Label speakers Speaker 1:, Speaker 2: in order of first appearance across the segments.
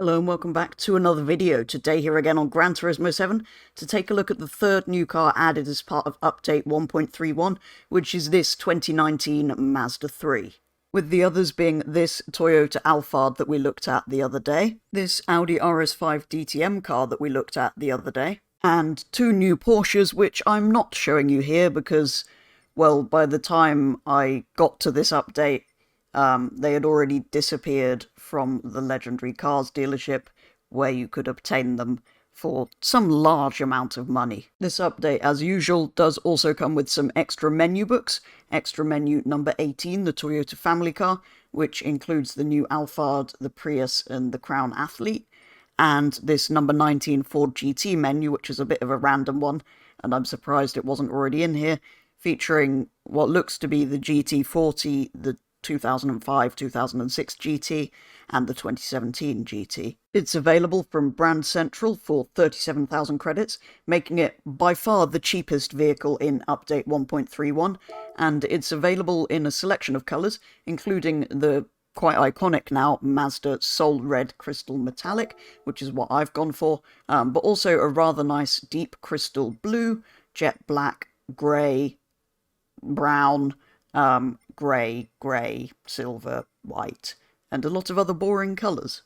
Speaker 1: Hello and welcome back to another video. Today here again on Gran Turismo 7 to take a look at the third new car added as part of update 1.31, which is this 2019 Mazda 3. With the others being this Toyota Alphard that we looked at the other day, this Audi RS5 DTM car that we looked at the other day, and two new Porsches which I'm not showing you here because, well, by the time I got to this update, they had already disappeared from the Legendary Cars dealership, where you could obtain them for some large amount of money. This update, as usual, does also come with some extra menu books. Extra menu number 18, the Toyota family car, which includes the new Alphard, the Prius, and the Crown Athlete, and this number 19 Ford GT menu, which is a bit of a random one, and I'm surprised it wasn't already in here, featuring what looks to be the GT40, the 2005-2006 GT, and the 2017 GT. It's available from Brand Central for 37,000 credits, making it by far the cheapest vehicle in Update 1.31, and it's available in a selection of colours, including the quite iconic now Mazda Soul Red Crystal Metallic, which is what I've gone for, but also a rather nice deep crystal blue, jet black, grey, brown, grey, silver, white, and a lot of other boring colours.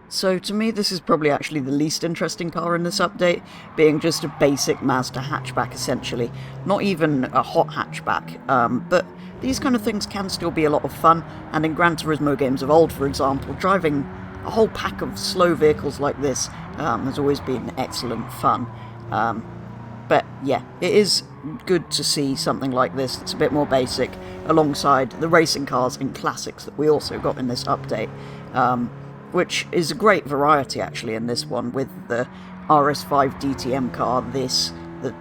Speaker 1: So to me this is probably actually the least interesting car in this update, being just a basic Mazda hatchback essentially. Not even a hot hatchback, but these kind of things can still be a lot of fun, and in Gran Turismo games of old, for example, driving a whole pack of slow vehicles like this has always been excellent fun. But yeah, it is good to see something like this that's a bit more basic, alongside the racing cars and classics that we also got in this update, which is a great variety actually in this one, with the RS5 DTM car, the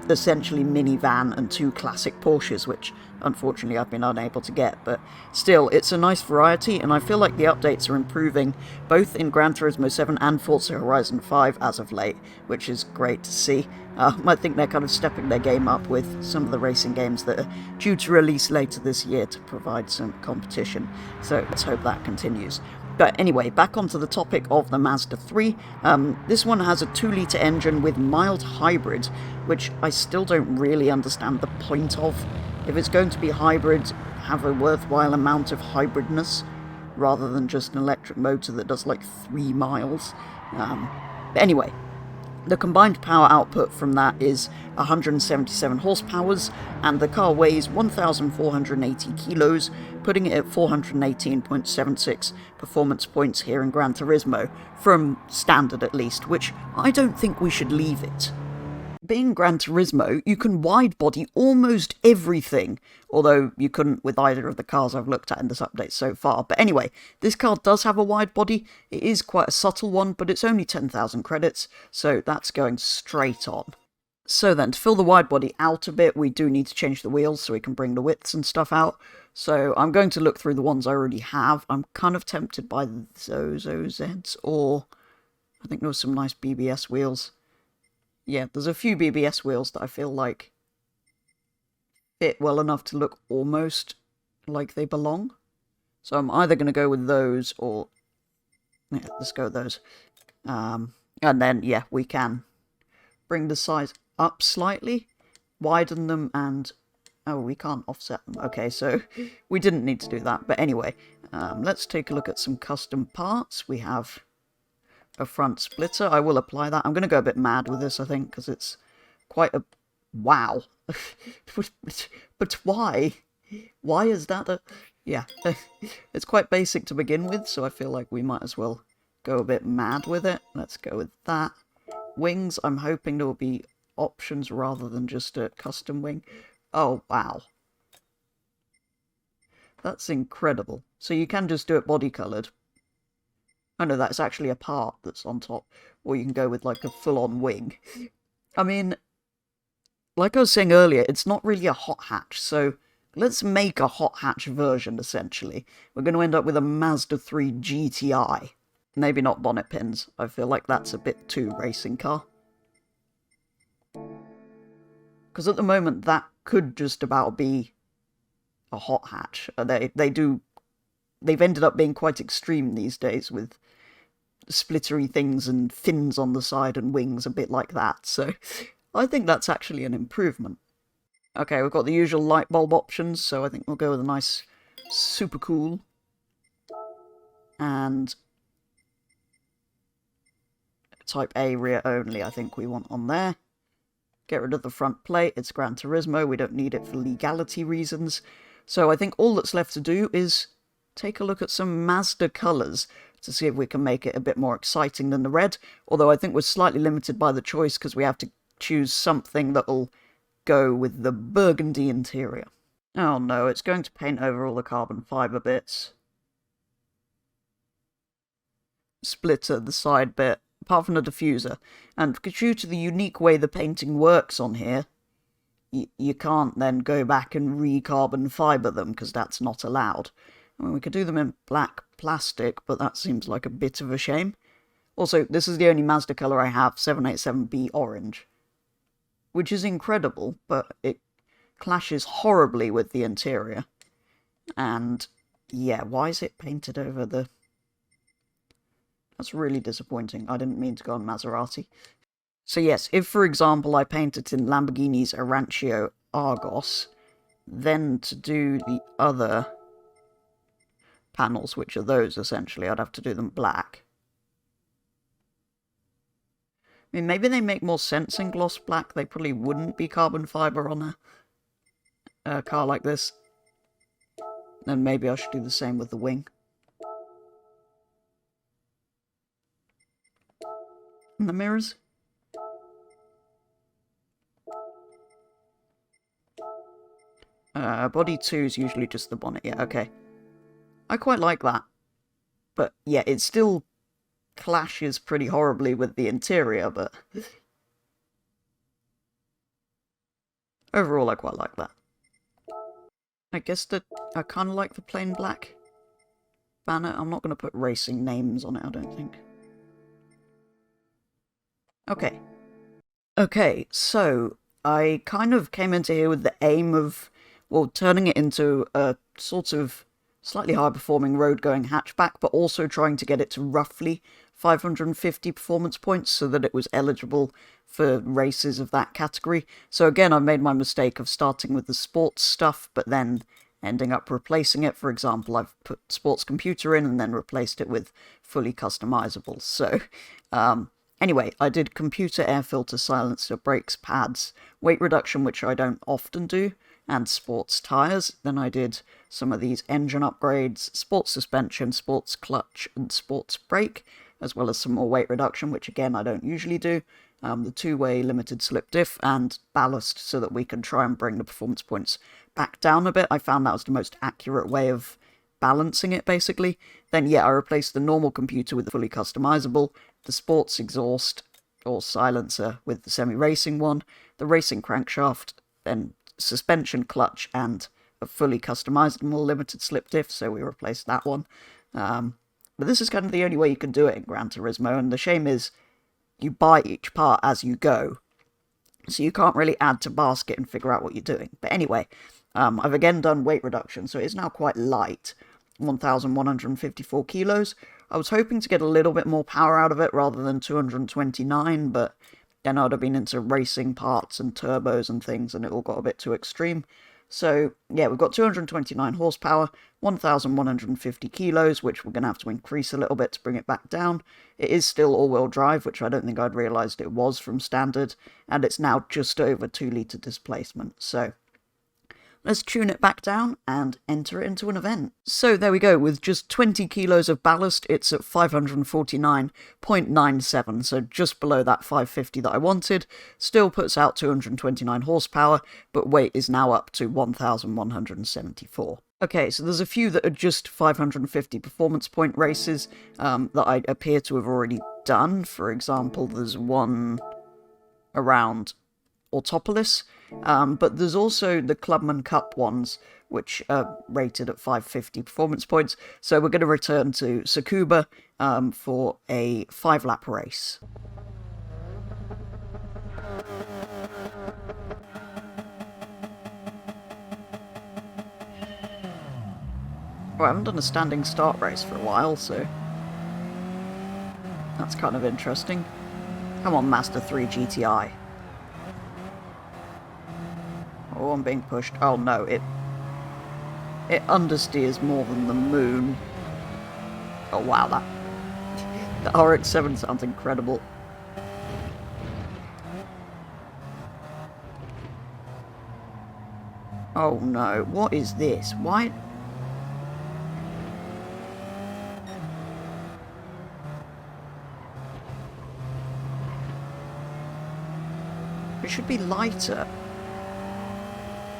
Speaker 1: essentially minivan, and two classic Porsches, which unfortunately I've been unable to get, but still, it's a nice variety, and I feel like the updates are improving both in Gran Turismo 7 and Forza Horizon 5 as of late, which is great to see. I think they're kind of stepping their game up with some of the racing games that are due to release later this year to provide some competition, so let's hope that continues. But anyway, back onto the topic of the Mazda 3, this one has a 2-litre engine with mild hybrid, which I still don't really understand the point of. If it's going to be hybrid, have a worthwhile amount of hybridness, rather than just an electric motor that does like 3 miles. But anyway, the combined power output from that is 177 horsepowers, and the car weighs 1,480 kilos, putting it at 418.76 performance points here in Gran Turismo, from standard at least, which I don't think we should leave it. Being Gran Turismo, you can wide-body almost everything, although you couldn't with either of the cars I've looked at in this update so far. But anyway, this car does have a wide body. It is quite a subtle one, but it's only 10,000 credits, so that's going straight on. So then, to fill the wide body out a bit, we do need to change the wheels so we can bring the widths and stuff out. So I'm going to look through the ones I already have. I'm kind of tempted by those OZs, or I think there were some nice BBS wheels. Yeah, there's a few BBS wheels that I feel like fit well enough to look almost like they belong. So I'm either going to go with those, or yeah, let's go with those. And then, yeah, we can bring the size up slightly, widen them, and oh, we can't offset them. Okay, so we didn't need to do that. But anyway, let's take a look at some custom parts. We have a front splitter. I will apply that. I'm going to go a bit mad with this, I think, because it's quite a... wow. But why? Why is that a... yeah. It's quite basic to begin with, so I feel like we might as well go a bit mad with it. Let's go with that. Wings, I'm hoping there will be options rather than just a custom wing. Oh, wow. That's incredible. So you can just do it body-coloured. Oh no, that's actually a part that's on top. Or you can go with like a full-on wing. I mean, like I was saying earlier, it's not really a hot hatch, so let's make a hot hatch version, essentially. We're going to end up with a Mazda 3 GTI. Maybe not bonnet pins. I feel like that's a bit too racing car. Because at the moment, that could just about be a hot hatch. They do they've ended up being quite extreme these days with splittery things and fins on the side and wings, a bit like that. So I think that's actually an improvement. Okay, we've got the usual light bulb options, so I think we'll go with a nice super cool. And Type A rear only, I think we want on there. Get rid of the front plate. It's Gran Turismo. We don't need it for legality reasons. So I think all that's left to do is take a look at some Mazda colours to see if we can make it a bit more exciting than the red. Although I think we're slightly limited by the choice because we have to choose something that'll go with the burgundy interior. Oh no, it's going to paint over all the carbon fibre bits. Splitter the side bit, apart from the diffuser. And due to the unique way the painting works on here, you can't then go back and re-carbon fibre them, because that's not allowed. I mean, we could do them in black plastic, but that seems like a bit of a shame. Also, this is the only Mazda colour I have, 787B orange. Which is incredible, but it clashes horribly with the interior. And, yeah, why is it painted over the... That's really disappointing. I didn't mean to go on Maserati. So yes, if for example I paint it in Lamborghini's Arancio Argos, then to do the other panels, which are those essentially, I'd have to do them black. I mean, maybe they make more sense in gloss black. They probably wouldn't be carbon fibre on a car like this. Then maybe I should do the same with the wing. And the mirrors. Body 2 is usually just the bonnet, yeah, okay. I quite like that. But, yeah, it still clashes pretty horribly with the interior, but... Overall, I quite like that. I guess that I kind of like the plain black banner. I'm not going to put racing names on it, I don't think. Okay. Okay, so I kind of came into here with the aim of, well, turning it into a sort of slightly high-performing road-going hatchback, but also trying to get it to roughly 550 performance points so that it was eligible for races of that category. So again, I made my mistake of starting with the sports stuff, but then ending up replacing it. For example, I've put sports computer in and then replaced it with fully customizable. So, anyway, I did computer, air filter, silencer, brakes, pads, weight reduction, which I don't often do, and sports tyres. Then I did some of these engine upgrades, sports suspension, sports clutch, and sports brake, as well as some more weight reduction, which again I don't usually do. The two-way limited slip diff, and ballast, so that we can try and bring the performance points back down a bit. I found that was the most accurate way of balancing it, basically. Then, yeah, I replaced the normal computer with the fully customizable, the sports exhaust, or silencer, with the semi-racing one, the racing crankshaft, then suspension, clutch, and a fully customizable limited slip diff, so we replaced that one. But this is kind of the only way you can do it in Gran Turismo, and the shame is you buy each part as you go, so you can't really add to basket and figure out what you're doing. But anyway, I've again done weight reduction, so it's now quite light, 1,154 kilos. I was hoping to get a little bit more power out of it rather than 229, but then I'd have been into racing parts and turbos and things, and it all got a bit too extreme. So, yeah, we've got 229 horsepower, 1,150 kilos, which we're going to have to increase a little bit to bring it back down. It is still all-wheel drive, which I don't think I'd realised it was from standard, and it's now just over 2-litre displacement. So, let's tune it back down and enter it into an event. So there we go, with just 20 kilos of ballast, it's at 549.97, so just below that 550 that I wanted. Still puts out 229 horsepower, but weight is now up to 1,174. Okay, so there's a few that are just 550 performance point races that I appear to have already done. For example, there's one around Autopolis, but there's also the Clubman Cup ones, which are rated at 550 performance points, so we're going to return to Tsukuba for a 5-lap race. Well, I haven't done a standing start race for a while, so that's kind of interesting. Come on, Mazda 3 GTI. Oh, I'm being pushed. Oh no, it understeers more than the moon. Oh wow, the RX-7 sounds incredible. Oh no, what is this? Why? It should be lighter.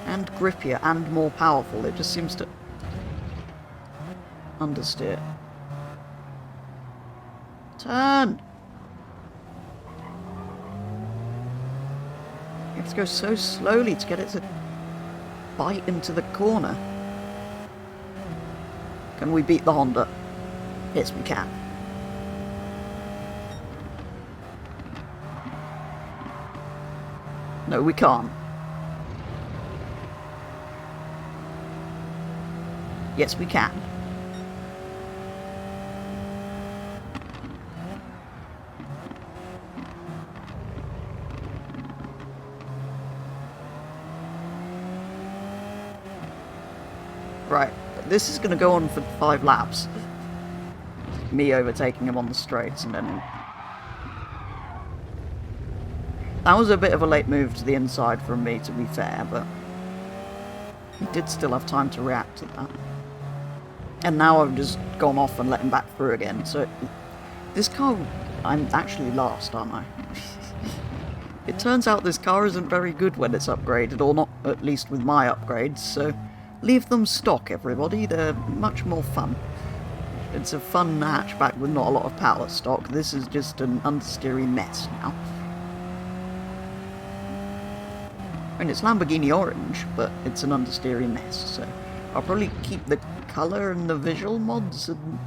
Speaker 1: And grippier and more powerful. It just seems to understeer. Turn! You have to go so slowly to get it to bite into the corner. Can we beat the Honda? Yes, we can. No, we can't. Yes, we can. Right, this is going to go on for 5 laps. Me overtaking him on the straights and then... That was a bit of a late move to the inside from me, to be fair, but... He did still have time to react to that. And now I've just gone off and let him back through again, so... This car... I'm actually last, aren't I? It turns out this car isn't very good when it's upgraded, or not at least with my upgrades, so... Leave them stock, everybody. They're much more fun. It's a fun hatchback with not a lot of power stock. This is just an understeery mess now. I mean, it's Lamborghini orange, but it's an understeery mess, so... I'll probably keep the colour and the visual mods and...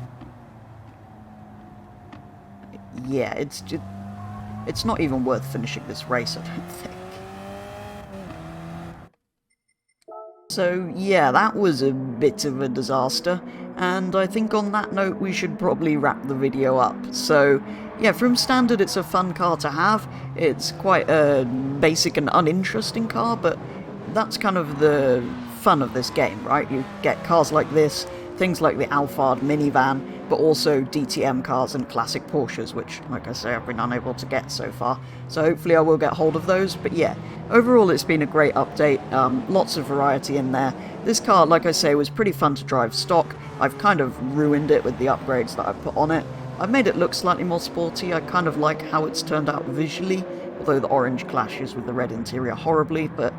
Speaker 1: Yeah, it's just... It's not even worth finishing this race, I don't think. So, yeah, that was a bit of a disaster, and I think on that note we should probably wrap the video up. So, yeah, from standard it's a fun car to have. It's quite a basic and uninteresting car, but that's kind of the fun of this game, right? You get cars like this, things like the Alphard minivan, but also DTM cars and classic Porsches, which, like I say, I've been unable to get so far. So hopefully I will get hold of those. But yeah, overall it's been a great update. Lots of variety in there. This car, like I say, was pretty fun to drive stock. I've kind of ruined it with the upgrades that I've put on it. I've made it look slightly more sporty. I kind of like how it's turned out visually, although the orange clashes with the red interior horribly. But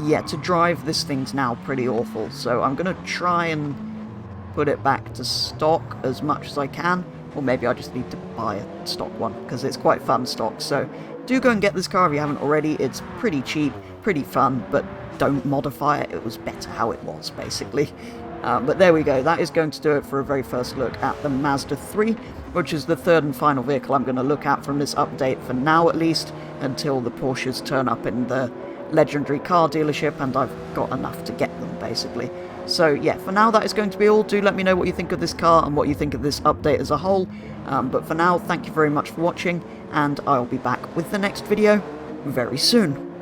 Speaker 1: yeah, to drive, this thing's now pretty awful. So I'm going to try and put it back to stock as much as I can, or maybe I just need to buy a stock one, because it's quite fun stock. So do go and get this car if you haven't already. It's pretty cheap, pretty fun, but don't modify it. It was better how it was, basically. But there we go, that is going to do it for a very first look at the Mazda 3, which is the third and final vehicle I'm going to look at from this update, for now at least, until the Porsches turn up in the legendary car dealership and I've got enough to get them, basically. So yeah, for now that is going to be all. Do let me know what you think of this car and what you think of this update as a whole. But for now, thank you very much for watching, and I'll be back with the next video very soon.